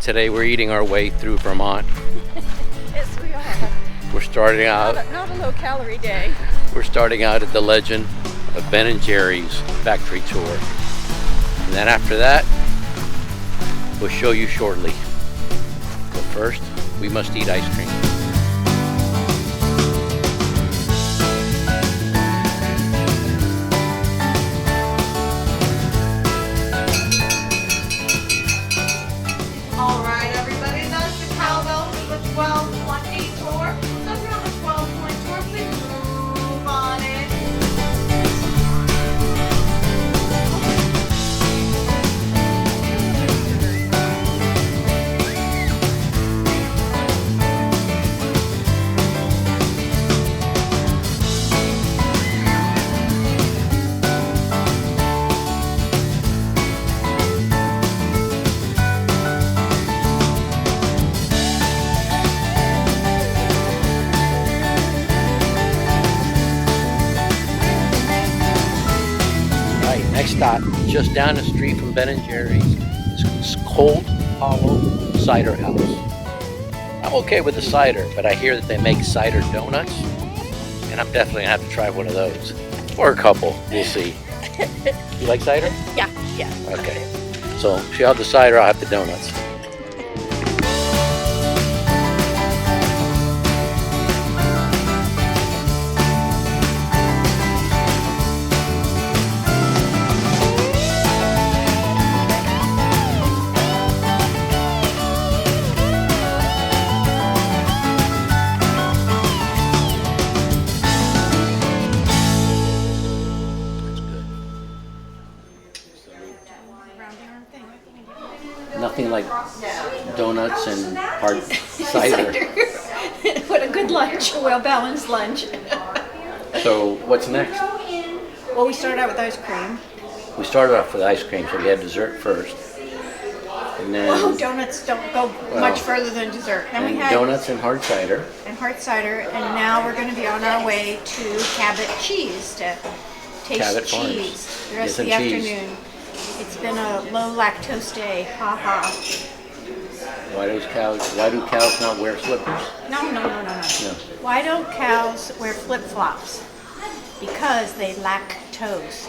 Today we're eating our way through Vermont. Yes, we are. We're starting out. Not a low-calorie day. We're starting out at the legend of Ben & Jerry's factory tour, and then after that, we'll show you shortly. But first, we must eat ice cream. All right, everybody, that's the cowbell for the 12-point tour. So if you're on the 12-point tour, please move on in. Next stop, just down the street from Ben & Jerry's, is Cold Hollow Cider House. I'm okay with the cider, but I hear that they make cider donuts, and I'm definitely gonna have to try one of those. Or a couple, we'll see. You like cider? Yeah. Okay. So she'll have the cider, I'll have the donuts. Nothing like donuts and hard cider. What a good lunch, a well-balanced lunch. So what's next? Well, we started out with ice cream. We started off with ice cream, so we had dessert first. And then Oh, donuts don't go much further than dessert. Then we and had donuts and hard cider. hard cider, and now we're going to be on our way to CABOT Cheese to taste Cabot Farms. cheese the rest Get of the some cheese. afternoon. It's been a low lactose day. Ha ha. Why do cows not wear slippers? No. No. Why don't cows wear flip-flops? Because they lack toes.